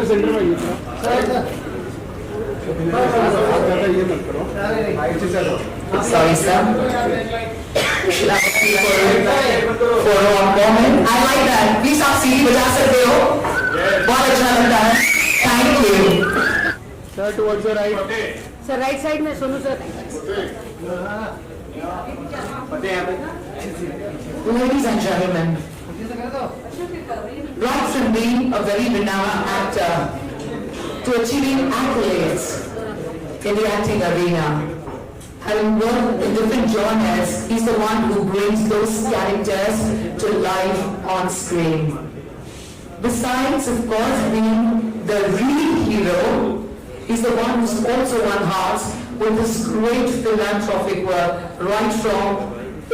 Centre में Sorry, sir. For a moment. I like that. Please आप सीढ़ी बजा सकते हो. बहुत अच्छा लगता है. Thank you. Sir, towards the right. Sir, right side में Sonu sir. Ladies and gentlemen, right from being a very renowned actor to achieving accolades in the acting arena, having worked in different genres, he's the one who brings those characters to life on screen. Besides, of course, being the real hero, he's the one who's also won hearts with his great philanthropic work, right from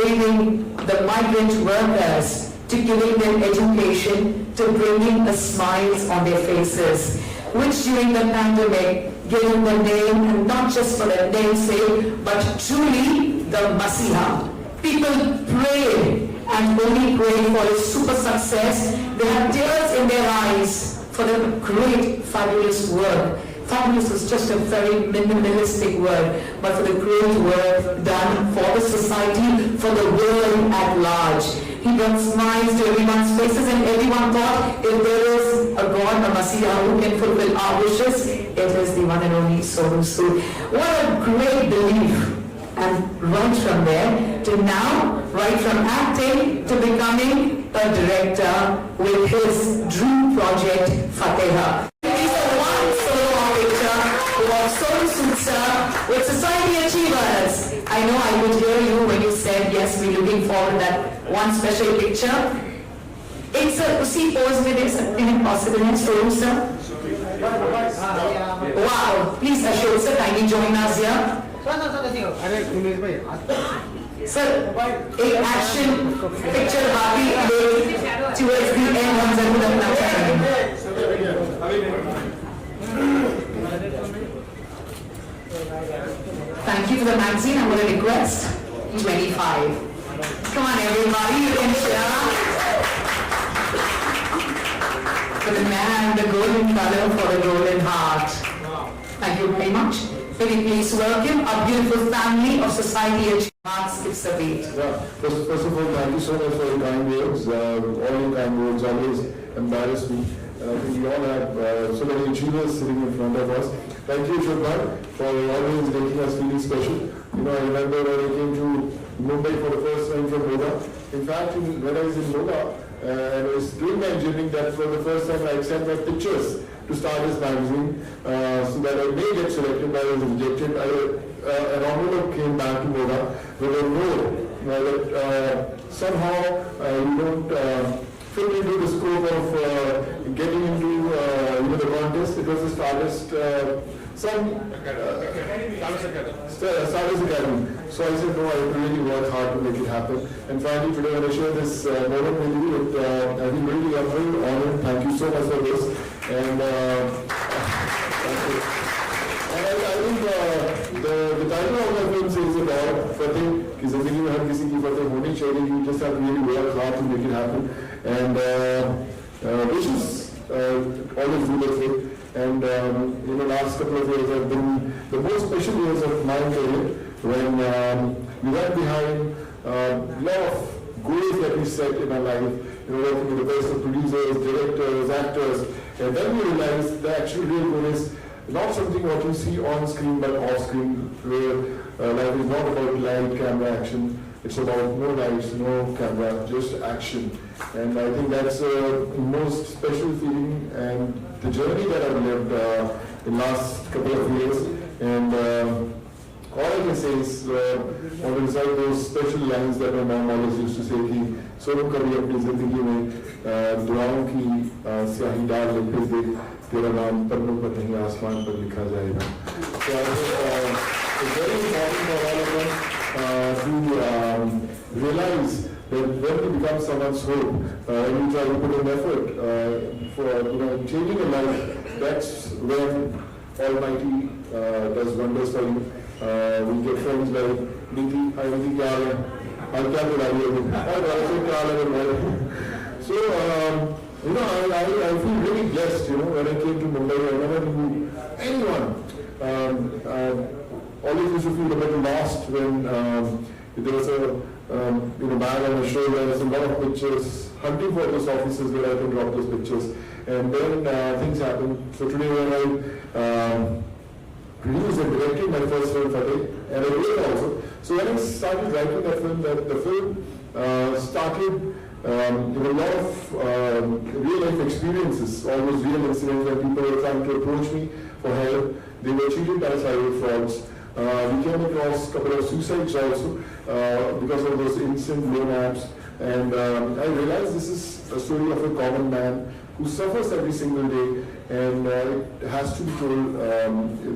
aiding the migrant workers to giving them education to bringing a smiles on their faces, which during the pandemic gave him the name, and not just for the namesake, but truly the Masiha. People prayed and only prayed for his super success. They had tears in their eyes for the great, fabulous work. Fabulous is just a very minimalistic word, but for the great work done for the society, for the world at large. He brought smiles to everyone's faces, and everyone thought if there is a God, a Masiha who can fulfill our wishes, it is the one and only Sonu Sood. What a great belief. And right from there to now, right from acting to becoming a director with his dream project, Fateha. Sonu Sood sir, with Society Achievers. I know I could hear you when you said yes, we're looking forward to that one special picture. It's a usi pose mein dekh sakte hain possible hai Sonu sir. Wow, please Ashok sir, kindly join us here. Sir, एक action picture बाकी towards the end हम जरूर अपना चाहेंगे. Thank you for the magazine. I'm going to request 25. Come on, everybody, you can share. For the man, the golden color for the golden heart. Thank you very much. May we please welcome a beautiful family of Society Achievers. It's a beat. Yeah. First of all, thank you so much for your kind words. All your kind words always embarrass me. I think we all have so many achievers sitting in front of us. Thank you, Shobhan, for always making us feel special. You know, I remember when I came to Mumbai for the first time from Moga. In fact, when I was in Moga, and I was doing my engineering, that for the first time I sent my pictures to start this magazine, so that I may get selected, but I was rejected. An envelope came back to Moga with a note that somehow you don't fit into the scope of getting into the contest. It was a Stardust, Stardust Academy. So I said, no, I have to really work hard to make it happen. And finally today when I share this moment with you, I feel really honored. Thank you so much for this. And I think the title of my film says it all. Fateh, कि ज़िंदगी में हर किसी की फतेह होनी चाहिए. You just have to really work hard to make it happen. And which is always do the thing. And in the last couple of years have been the most special years of my career when we went behind a lot of goals that we set in our life, working with the best of producers, directors, actors, and then we realized the actual real goal is not something what you see on screen but off screen, where life is not about light, camera, action. It's about no lights, no camera, just action. And I think that's the most special feeling and the journey that I've lived in the last couple of years. And all I can say is, on the inside those special lines that my mom always used to say, कि सोनू कभी अपनी जिंदगी में दुआओं की स्याही डाल ले फिर देख तेरा नाम पन्नों पर नहीं आसमान पर लिखा जाएगा. So I think it's very important for all of us to realize that when we become someone's hope, and we try to put in effort for changing a life, that's when Almighty does wonders for you. We get friends like Niti, hi Niti, kya hai? I'm kya bula rahi hai? So I feel really blessed, when I came to Mumbai, I never knew anyone. Always used to feel a bit lost when there was a bag on the show. There was a lot of pictures, hunting for those offices where I can drop those pictures. And then things happened. So today when I produced and directed my first film, Fateh, and I wrote also. So when I started writing that film, the film started a lot of real life experiences, all those real incidents where people were trying to approach me for help. They were cheated by cyber frauds. We came across a couple of suicides also because of those instant loan apps. And I realized this is a story of a common man who suffers every single day, and it has to be told.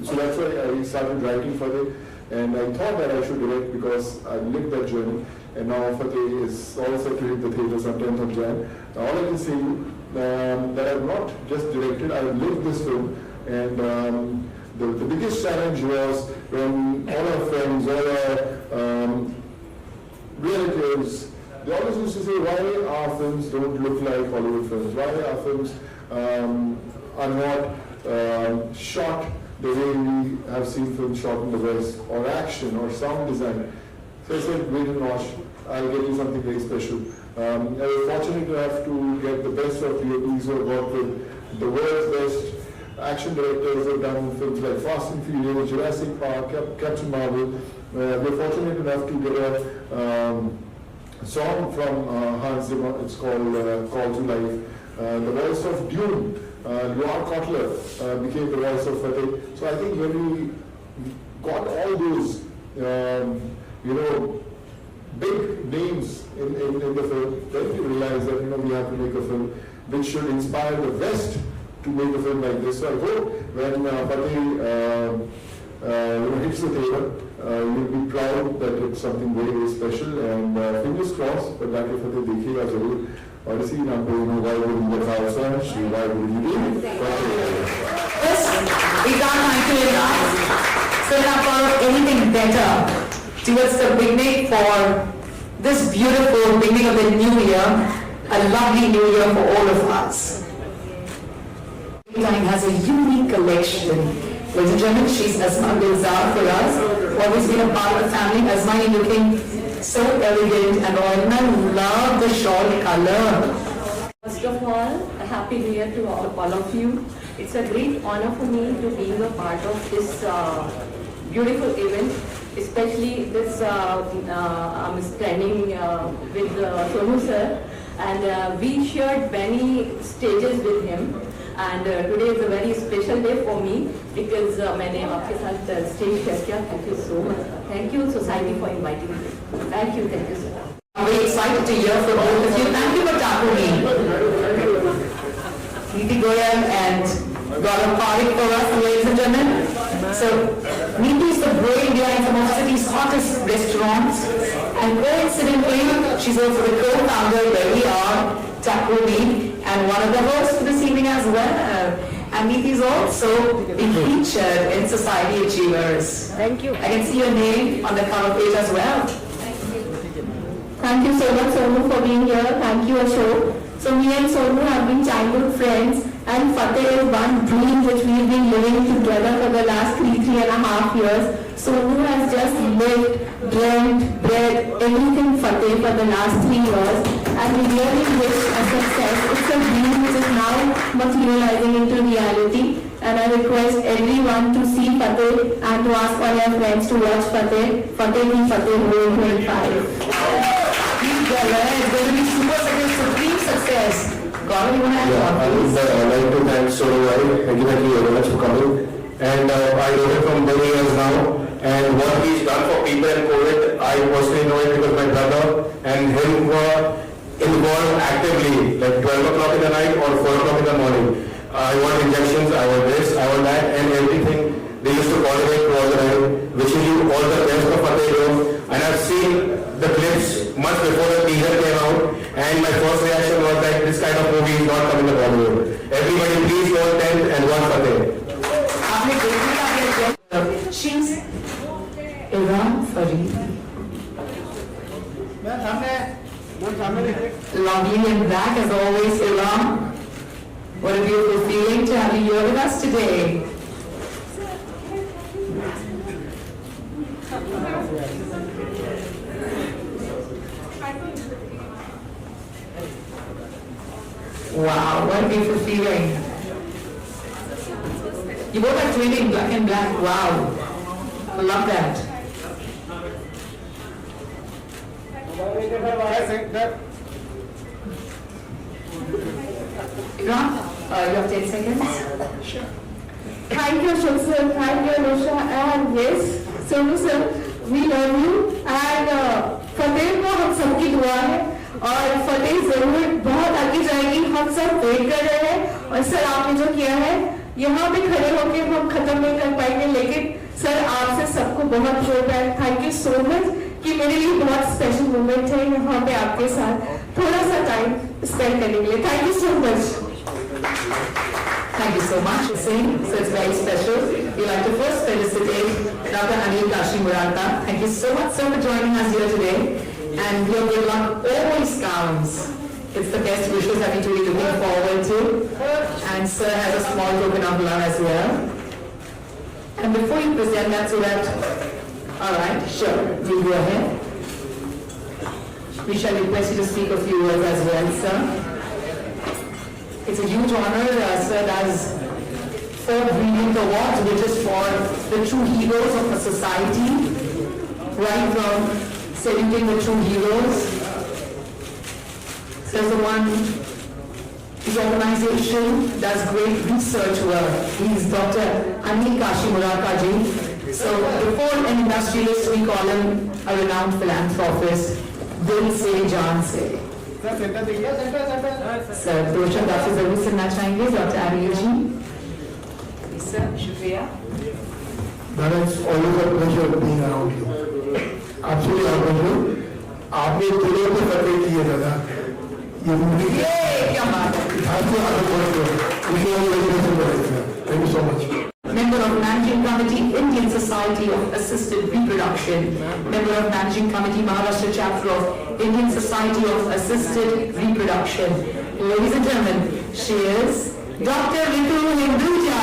So that's why I started writing for it. And I thought that I should direct because I lived that journey. And now Fateh is all set to hit the theaters on 10th of Jan. All I can say that I've not just directed, I've lived this film. And the biggest challenge was when all our friends, all our relatives, they always used to say, why our films don't look like Hollywood films? Why our films are not shot the way we have seen films shot in the West, or action, or sound design. So I said, wait and watch, I'll get you something very special. I was fortunate enough to get the best of DOPs who have worked with the world's best action directors who have done films like Fast and Furious, Jurassic Park, Captain Marvel. We're fortunate enough to get a song from Hans Zimmer. It's called Call to Life. The voice of Dune, Luar Kotler, became the voice of Fateh. So I think when we got all those, big names in the film, then we realized that we have to make a film which should inspire the West to make a film like this. So I hope when Fateh hits the theater, you'll be proud that it's something very, very special. And fingers crossed, but that if Fateh dekhega zarur. Odyssey, why would you get outside? Why would you do it? Yes, we can't thank you enough. So now for anything better towards the beginning for this beautiful beginning of the new year, a lovely new year for all of us. Time has a unique collection. Ladies and gentlemen, she's Asma Gulzar for us. Always been a part of the family. Asma, you're looking so elegant and all. And I love the shawl color. First of all, a happy new year to all of you. It's a great honor for me to be a part of this beautiful event, especially this I'm standing with Sonu sir, and we shared many stages with him. And today is a very special day for me because मैंने आपके साथ stage share किया. Thank you so much. Thank you society for inviting me. Thank you so much. I'm very excited to hear from all of you. Thank you for talking to me. Neeti Goyal and Gaurav Parikh for us, ladies and gentlemen. So, Neeti is the brain behind some of the city's hottest restaurants. And coincidentally, she's also the co-founder where we are, Takumi, and one of the hosts for this evening as well. And Neeti is also being featured in Society Achievers. Thank you. I can see your name on the cover page as well. Thank you so much, Sonu, for being here. Thank you, Ashok. So me and Sonu have been childhood friends, and Fateh is one dream which we've been living together for the last 3.5 years. Sonu has just lived, dreamt, bred everything Fateh for the last 3 years, and we really wish a success. It's a dream which is now materializing into reality. And I request everyone to see Fateh and to ask all your friends to watch Fateh. Fateh means Fateh Whole 25. It's going to be super success, supreme success. Gaurav, you want to add on, please? I'd like to thank Sonu. Thank you very much for coming. And I know him from many years now. And what he's done for people in COVID, I personally know it because my brother and him were involved actively, like 12 o'clock in the night or 4 o'clock in the morning. I want injections, I want this, I want that, and everything. They used to coordinate all the time, wishing you all the best of Fateh. And I've seen the clips much before the teaser came out, and my first reaction was that this kind of movie is not coming to Bollywood. Everybody please go on 10th and watch Fateh. She's Iram Farid. Lovely and black as always, Iram. What a beautiful feeling to have you here with us today. Wow, what a beautiful feeling. You both are twinning, black and black. Wow. I love that. Ikram, you have 10 seconds. Sure. Thank you, Ashok sir. Thank you, Anusha. And yes, Sonu sir, we love you. And फतेह को हम सबकी दुआ है और फतेह जरूर बहुत आगे जाएगी. हम सब वेट कर रहे हैं और सर आपने जो किया है यहाँ पे खड़े होकर हम खत्म नहीं कर पाएंगे, लेकिन सर आपसे सबको बहुत प्यार है. थैंक यू सो मच कि मेरे लिए बहुत स्पेशल मोमेंट है यहाँ पे आपके साथ थोड़ा सा टाइम स्पेंड करने के लिए. Thank you so much. Thank you so much for saying, so it's very special. We'd like to first felicitate Dr. Anil Kashi Murarka. Thank you so much, sir, for joining us here today. And your good luck always counts. It's the best wishes that we're truly looking forward to. And sir has a small token of love as well. And before you present that, so that, alright, sure, we'll go ahead. We shall request you to speak a few words as well, sir. It's a huge honor, sir, as for brilliant awards, which is for the true heroes of a society, right from saluting the true heroes. There's the one, his organization does great research work. He's Dr. Anil Kashi Murarka ji. So before an industrialist, we call him a renowned philanthropist. Dil se, jaan se. Sir दो शब्द आपसे जरूर सुनना चाहेंगे doctor Anil ji. Sir शुक्रिया. That is always a pleasure being around you. Absolutely our pleasure. आपने दिलों को फतेह किए दादा. ये मुझे क्या बात है. आपको आगे बढ़ो. मुझे और लेकर बढ़ेगा. Thank you so much. Member of Managing Committee, Indian Society of Assisted Reproduction. Member of Managing Committee, Maharashtra Chapter of Indian Society of Assisted Reproduction. Ladies and gentlemen, she is Dr. Ritu Hinduja.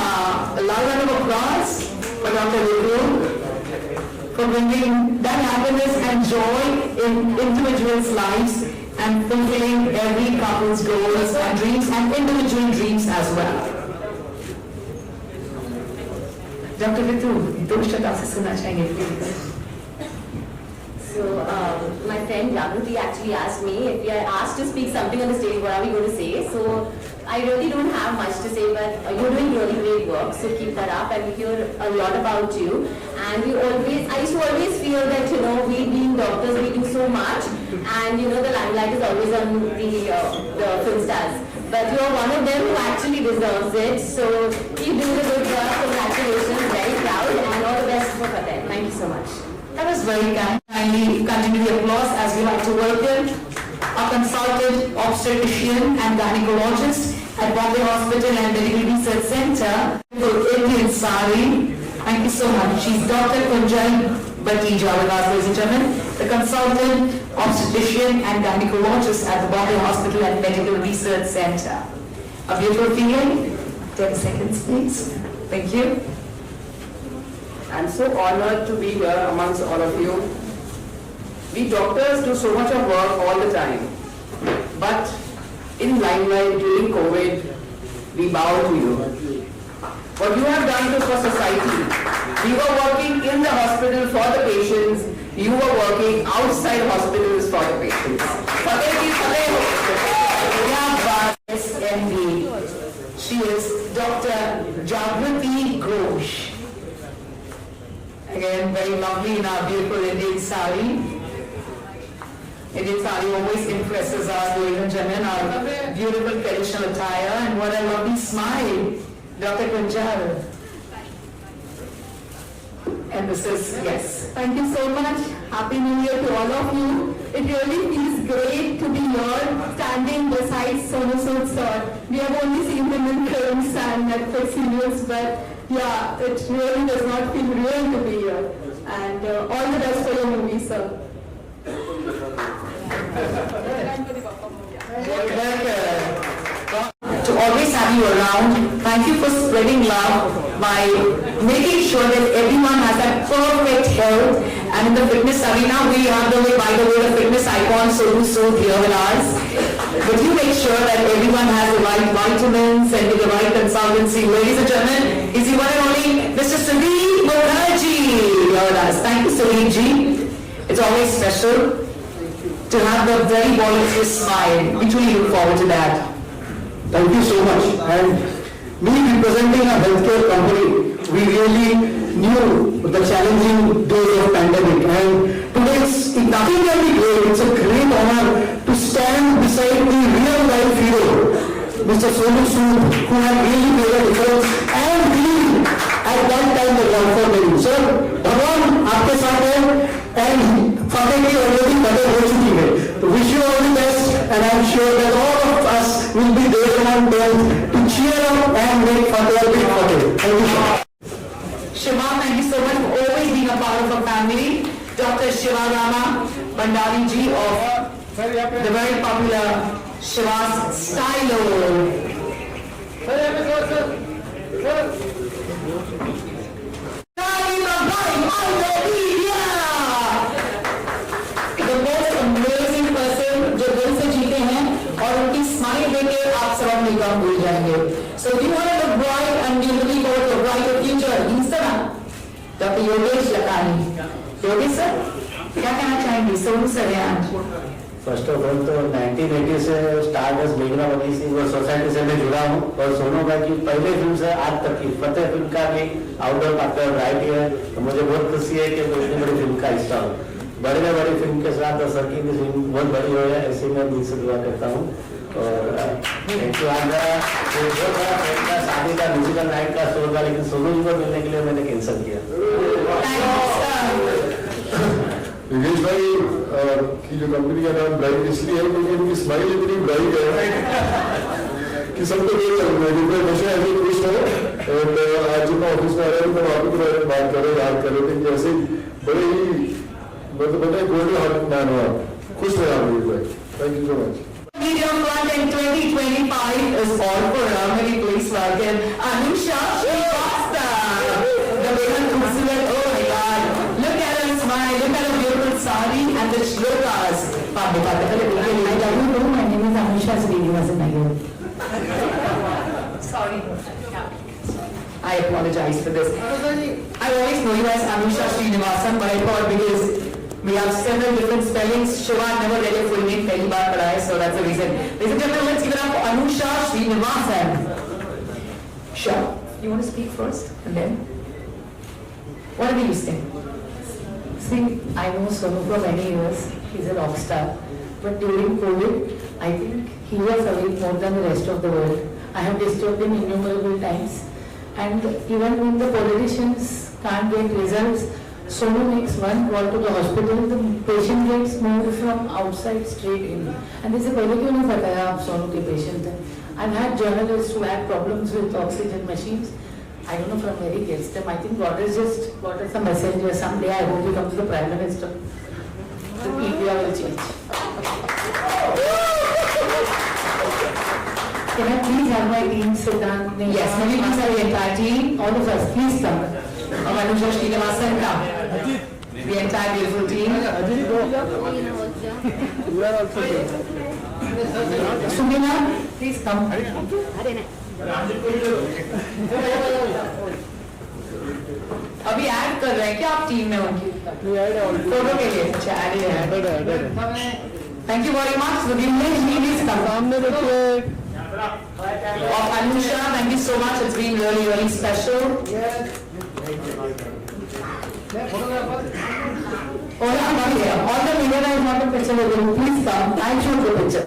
A loud round of applause for Dr. Ritu for bringing that happiness and joy in individuals' lives and fulfilling every couple's goals and dreams and individual dreams as well. Dr. Ritu, दो शब्द आपसे सुनना चाहेंगे please. So, my friend Jagruti actually asked me if we are asked to speak something on the stage, what are we going to say? So, I really don't have much to say, but you're doing really great work, so keep that up, and we hear a lot about you. And I used to always feel that, we being doctors, we do so much, and the limelight is always on the film stars. But you're one of them who actually deserves it, so keep doing the good work. Congratulations, very proud, and all the best for Fateh. Thank you so much. That was very kind. Kindly continue the applause as we like to welcome a consultant obstetrician and gynecologist at Bombay Hospital and Medical Research Center for Indian Sari. Thank you so much. She's Dr. Kunjal Batija with us, ladies and gentlemen, the consultant obstetrician and gynecologist at the Bombay Hospital and Medical Research Center. A beautiful feeling. 10 seconds, please. Thank you. I'm so honored to be here amongst all of you. We doctors do so much of work all the time. But in limelight during COVID, we bow to you. What you have done for society, we were working in the hospital for the patients, you were working outside hospitals for the patients. Fateh ki fateh ho. SMD. She is Dr. Jagruti Ghosh. Again, very lovely in our beautiful Indian sari. Indian sari always impresses us, ladies and gentlemen, our beautiful traditional attire, and what a lovely smile. Dr. Kunjal. And this is, yes. Thank you so much. Happy New Year to all of you. It really feels great to be here, standing beside Sonu Sood sir. We have only seen him in films and Netflix series, but yeah, it really does not feel real to be here. And all the best for your movie, sir. To always have have you around. Thank you for spreading love by making sure that everyone has that perfect health. And in the fitness arena, we are by the way, the fitness icon, Sonu Sood here with us. But you make sure that everyone has the right vitamins and the right consultancy. Ladies and gentlemen, is the one and only Mr. Sudeep Mukherjee here with us. Thank you, Sudeep ji. It's always special to have the very boisterous smile. We truly look forward to that. Thank you so much. And me representing a healthcare company, we really knew the challenging days of pandemic. And today it's nothing can be great. It's a great honor to stand beside the real life hero, Mr. Sonu Sood, who had really made a difference and believed at that time the love for many. Sir, भगवान आपके साथ है and फतेह की already फतेह हो चुकी है. So wish you all the best and I'm sure that all of us will be there on them to cheer up and make Fateh a big Fateh. Thank you, sir. Shiva, thank you so much for always being a part of our family. Dr. Shiva Rama Bhandari ji of the very popular Shiva's Stylo. The most amazing person जो दिल से जीते हैं और उनकी smile देके आप सब अपने काम भूल जाएंगे. So if you want to look bright and you're looking forward to a brighter future, he's the one. Dr. Yogesh Lakhani. Yogesh sir, क्या कहना चाहेंगे? सोनू सर हैं. फर्स्ट ऑफ ऑल तो 1980 से स्टारडस्ट मेघना बनी थी, वो सोसाइटी से मैं जुड़ा हूँ और सोनू भाई की पहले फिल्म से आज तक की फतेह फिल्म का भी आउटडोर पार्टनर वैरायटी है. तो मुझे बहुत खुशी है कि मैं इतनी बड़ी फिल्म का हिस्सा हूँ. बड़े में बड़ी फिल्म के साथ सर की भी फिल्म बहुत बड़ी हो है, ऐसे मैं दिल से दुआ करता हूँ. और एक तो आज बहुत बड़ा फिल्म का शादी का म्यूजिकल नाइट का शो था, लेकिन सोनू जी को मिलने के लिए मैंने कैंसिल किया. योगेश भाई की जो कंपनी का नाम ब्राइट इसलिए है क्योंकि उनकी स्माइल इतनी ब्राइट है कि सबको देख सकते हैं. हमेशा ऐसे खुश हो. और आज जब मैं ऑफिस में आ रहा हूँ तो वहाँ पे तो बात कर रहे याद कर रहे थे कि ऐसे बड़े ही मतलब पता है गोल्डन हार्ट मैन हो आप. खुश रहे आप योगेश भाई. Thank you so much. Media Fund in 2025 is all for Ramani. Please welcome Anusha Srivastava. The women excellent. Oh my God! Look at her smile. Look at her beautiful sari and the shlokas. I don't know. My name is Anusha Srivastava. Sorry. I apologize for this. I always know you as Anusha Srinivasan, but I thought because we have several different spellings. Shiva never read your full name, pehli baar padha hai, so that's the reason. Ladies and gentlemen, let's give it up for Anusha Srinivasan. Sure. You want to speak first and then? What do you say? See, I know Sonu for many years. He's a rock star. But during COVID, I think he was away more than the rest of the world. I have disturbed him innumerable times. And even when the politicians can't get results, Sonu makes one call to the hospital, the patient gets moved from outside straight in. And they say, पहले क्यों नहीं बताया आप सोनू के patient हैं? I've had journalists who had problems with oxygen machines. I don't know from where he gets them. I think God has just got us a messenger. Someday I hope he comes to the Prime Minister. The India will change. Can I please have my team sit down? Yes, maybe please have the entire team. All of us, please come. Of Anusha Srinivasan, come. The entire beautiful team. Sumina, please come. अभी add कर रहे हैं क्या आप team में उनकी? Photo के लिए. अच्छा, ऐड है. Thank you very much. The image is सामने देखिए. Of Anusha, thank you so much. It's been really, really special. Oh, I'm not here. All the media is not a picture of you. Please come. I'll show the picture.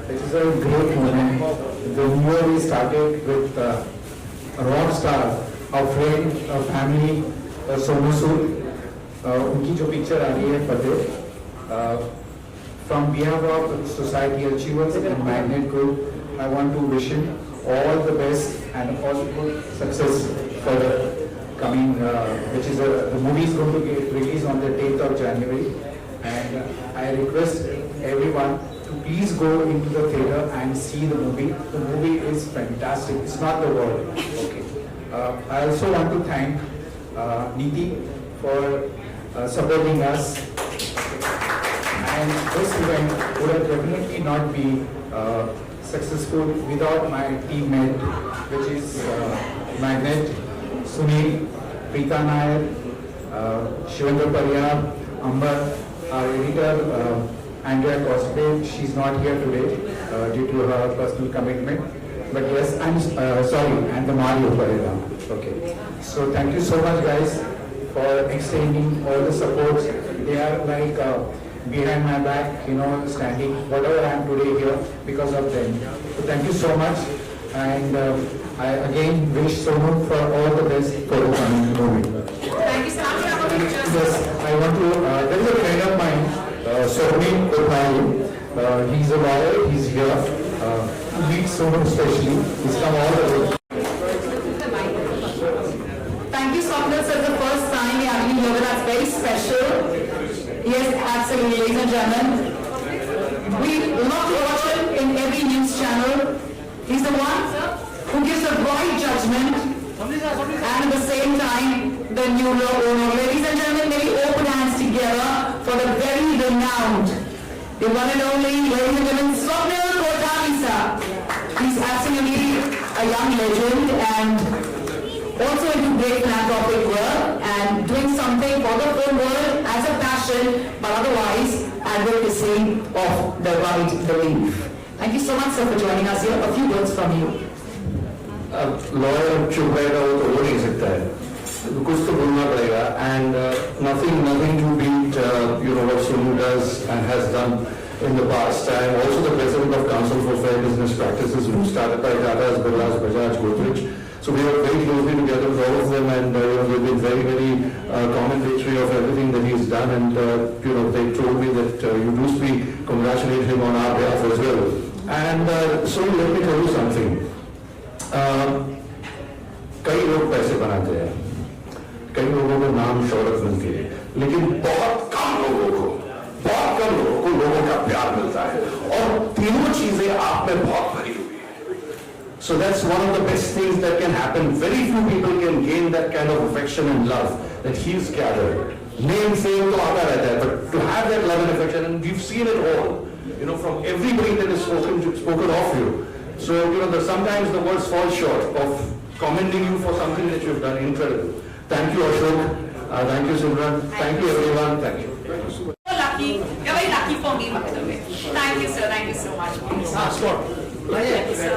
This is a great moment. The year we started with a rock star, a friend, a family, Sonu Sood. उनकी जो picture आ रही है फतेह. From behalf of Society Achievers and Magnet Group, I want to wish him all the best and all good success for the coming, which is the movie is going to get released on the 10th of January. And I request everyone So please go into the theater and see the movie. The movie is fantastic. It's not the world. Okay. I also want to thank Neeti for supporting us. And this event would have definitely not been successful without my teammate, which is Magnet, Sunil, Preeta Nair, Shivendra Pariyar, Amber, our editor, Andrea Cosplay. She's not here today due to her personal commitment. But yes, I'm sorry, and the Mario Pereira. Okay. So thank you so much, guys, for extending all the supports. They are like behind my back, standing, whatever I am today here because of them. So thank you so much. And I again wish Sonu for all the best for the coming movie. Thank you so much. Yes, I want to, there is a friend of mine, Sohni Kothari. He's a lawyer, he's here. To meet Sonu especially. He's come all the way. Thank you, Swapnil, sir. The first time we have you here with us, very special. Yes, absolutely, ladies and gentlemen. We love to watch him in every news channel. He's the one who gives the right judgment and at the same time, the new law owner. Ladies and gentlemen, may we open hands together for the very renowned, the one and only, ladies and gentlemen, Swapnil Kothari, sir. He's absolutely a young legend and also into great philanthropic work and doing something for the film world as a passion, but otherwise advocacy of the right belief. Thank you so much, sir, for joining us here. A few words from you. Lawyer चुप रहेगा वो तो हो नहीं सकता है, कुछ तो बोलना पड़ेगा. And nothing to beat what Sonu does and has done in the past. I am also the president of Council for Fair Business Practices, who started by Tata as well as Bajaj Godrej. So we are very closely together with all of them, and we've been very commendatory of everything that he's done. And they told me that you do speak, congratulate him on our behalf as well. And so let me tell you something. कई लोग पैसे बनाते हैं, कई लोगों को नाम शोहरत मिलती है, लेकिन बहुत कम लोगों को लोगों का प्यार मिलता है, और तीनों चीजें आप में बहुत भरी हुई है. So that's one of the best things that can happen. Very few people can gain that kind of affection and love that he's gathered. Name, fame तो आता रहता है, but to have that love and affection, and we've seen it all, from everybody that is spoken of you. So, sometimes the words fall short of commending you for something that you've done incredible. Thank you, Ashok. Thank you, Simran. Thank you, everyone. Thank you. So lucky. You're very lucky for me, by the way. Thank you, sir. Thank you so much. Thank you, sir.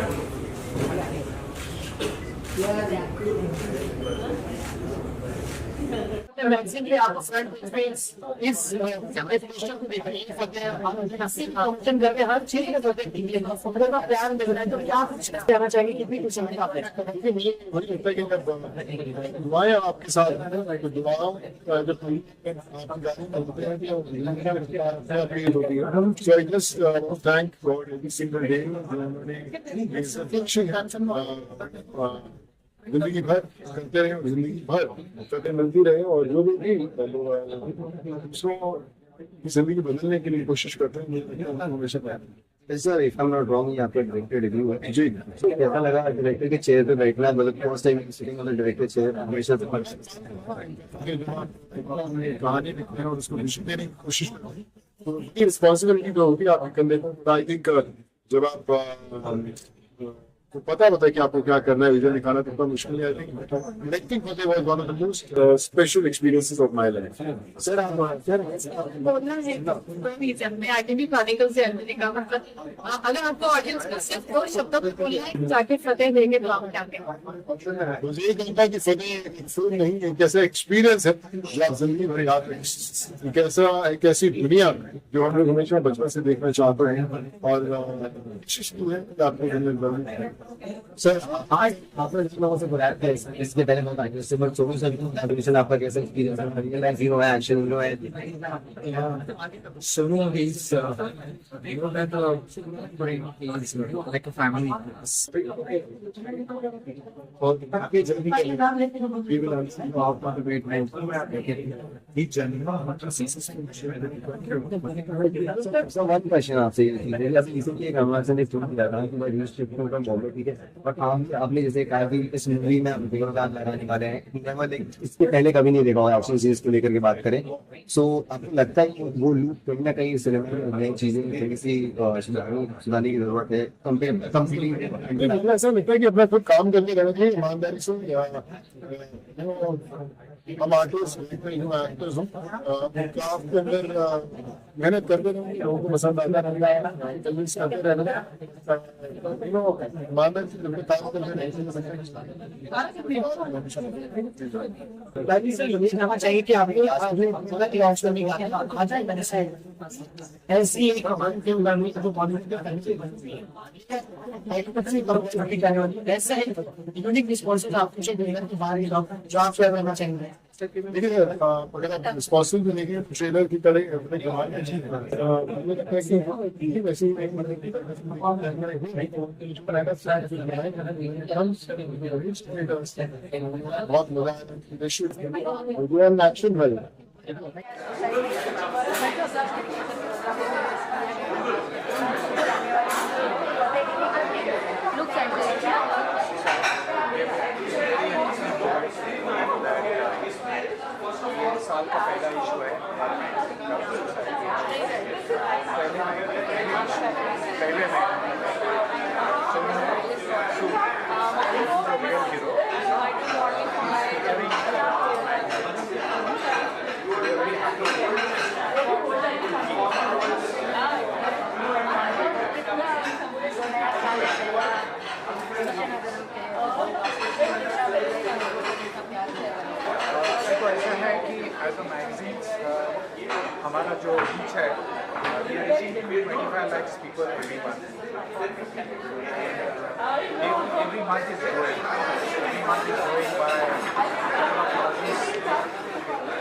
Basically, our friend is education to be paid for their function करके हर चीज के प्रति football का प्यार मिल रहा है तो क्या कुछ कहना चाहिए कितनी कुछ समझ आप मुझे लगता है कि दुआएं आपके साथ हैं, दुआओं जब so I just thank God every single day. जिंदगी भर करते रहे, जिंदगी भर फतेह मिलती रहे, और जो भी दूसरों की जिंदगी बदलने के लिए कोशिश करते हैं हमेशा sir. If I am not wrong, यहाँ पे डायरेक्टर रिव्यू है जी. कैसा लगा डायरेक्टर के चेयर पे बैठना, मतलब first time sitting on the director chair, हमेशा से कहानी लिखते हैं और उसको विजन देने की कोशिश करते हैं, तो उनकी रिस्पॉन्सिबिलिटी तो होगी आप कंधे पर. आई थिंक जब आप तो पता है कि आपको क्या करना है, विजन दिखाना तो इतना मुश्किल है. I think directing Fateh was one of the most special experiences of my life. Sir आप बोलना है कोई रीजन में आगे भी क्रोनिकल से का मतलब अगर आपको ऑडियंस को सिर्फ दो शब्दों में बोलना है जाके फतेह देंगे तो आप क्या कहेंगे? मुझे ये कहता है कि फतेह एक फिल्म नहीं है, एक ऐसा एक्सपीरियंस है जो आप जिंदगी भर याद रखें. एक ऐसी दुनिया जो हम लोग हमेशा बचपन से देखना चाहते हैं, और कोशिश तो है कि आपको सर आज आपने जिस लोगों से बुलाया था इसके पहले मैं बाकी से बट सोनू सर की एडमिशन आपका कैसा एक्सपीरियंस है रियल लाइफ हीरो है एक्शन हीरो है Sonu is, you know that he's like a family. और आपके जर्नी के लिए वी विल आल्सो आप ऑन द वेट नाइन ही जर्नी सो वन क्वेश्चन आपसे मेरे आप इसीलिए कन्वर्सेशन एक चुन लिया था कि मैं न्यूज़ शिफ्ट में बॉम्बे ठीक है बट आपने जैसे कहा कि इस मूवी में हम विरोधात लगाने वाले हैं नेवर लाइक इसके पहले कभी नहीं देखा होगा एक्शन सीरीज को लेकर के बात करें सो आपको लगता है कि वो लूप कहीं ना कहीं सिनेमा में नई चीजें थोड़ी सी सुधारने की जरूरत है कंप्लीटली ऐसा लगता है कि अपना खुद काम करके रहना चाहिए ईमानदारी से हम आर्टिस्ट एक्टर्स हूँ क्राफ्ट के अंदर मेहनत करते रहेंगे लोगों को पसंद आता रहता है कन्विंस करते रहना ईमानदारी से काम करते कहना चाहिए कि ऐसी एक ऐसा है यूनिक रिस्पॉन्सिबल आपको जो आप शेयर करना चाहेंगे देखिए अगर आप रिस्पॉन्सिबल भी देखिए ट्रेलर की तरह अपने मुझे लगता है कि वैसे बहुत मजा आया एक्शन वाले साल का पहला इशू है पहले तो ऐसा है कि एज अ मैगजीन हमारा जो रीच है we are reaching 25 lakhs people every month. Every month is growing. Every month is growing by a couple of thousands.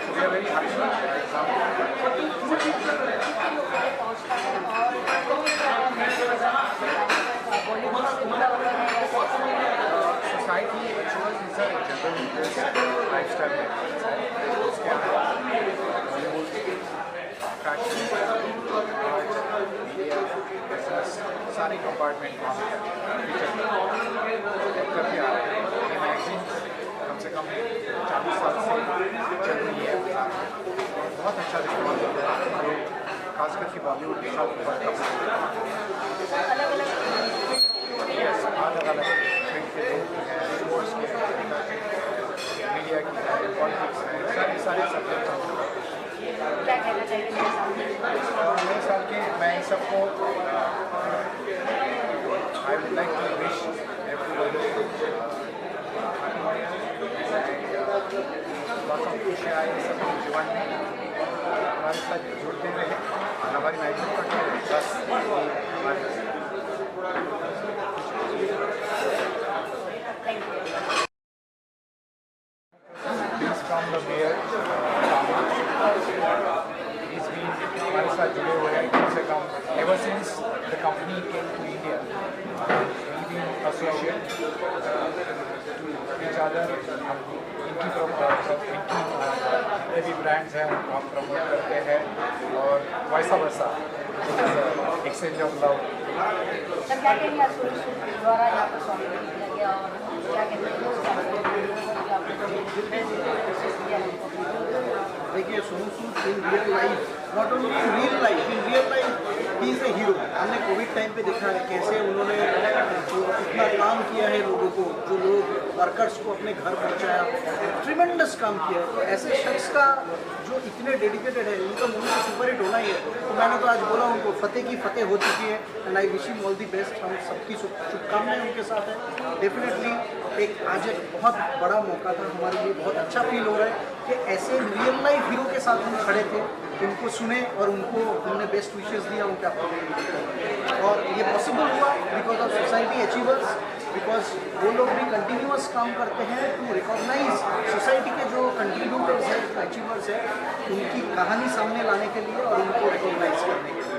So we are very happy. Society ensures is a general interest lifestyle. उसके सारे compartment करके आ रहे हैं ये magazine कम से कम 40 साल से चल रही है बहुत अच्छा रिस्पॉन्स होता है खास करके बॉलीवुड के साथ बहुत अलग अलग फील्ड के लोग हैं स्पोर्ट्स के मीडिया की है पॉलिटिक्स है सारे सब्जेक्ट क्या कहना चाहिए मेरे साल के मैं इन सबको I would like to wish everybody बहुत खुशियाँ आए सब जीवन में हमारे साथ जुड़ते रहे और हमारी मैगजीन का बस फ्रॉम द मेयर हमारे साथ जुड़े हुए हैं कम से कम ever since the company came to India we been associate each other इनकी भी ब्रांड्स हैं हम प्रमोट करते हैं और वैसा वैसा एक्सचेंज ऑफ लव सर क्या कहेंगे द्वारा यहाँ पर सॉन्ग किया गया और क्या कहते देखिए Sonu Sood in real life not only in real life he is a hero. हमने कोविड टाइम पे देखा है कैसे उन्होंने जो इतना काम किया है लोगों को, जो लोग वर्कर्स को अपने घर पहुंचाया, ट्रिमेंडस काम किया है। तो ऐसे शख्स का जो इतने डेडिकेटेड है, उनका मूवी तो सुपर हिट होना ही है। तो मैंने तो आज बोला उनको फतेह की फतेह हो चुकी है and I wish him all the best. हम सबकी शुभकामनाएं उनके साथ है। डेफिनेटली एक आज एक बहुत बड़ा मौका था हमारे लिए, बहुत अच्छा फील हो रहा है कि ऐसे रियल लाइफ हीरो के साथ हम खड़े थे, उनको सुने और उनको हमने बेस्ट विशेस दिया उनका। और ये पॉसिबल हुआ because of society achievers because वो लोग भी कंटिन्यूअस काम करते हैं टू रिकॉग्नाइज सोसाइटी के जो कंट्रीब्यूटर्स हैं, अचीवर्स हैं, उनकी कहानी सामने लाने के लिए और उनको रिकॉग्नाइज करने के लिए।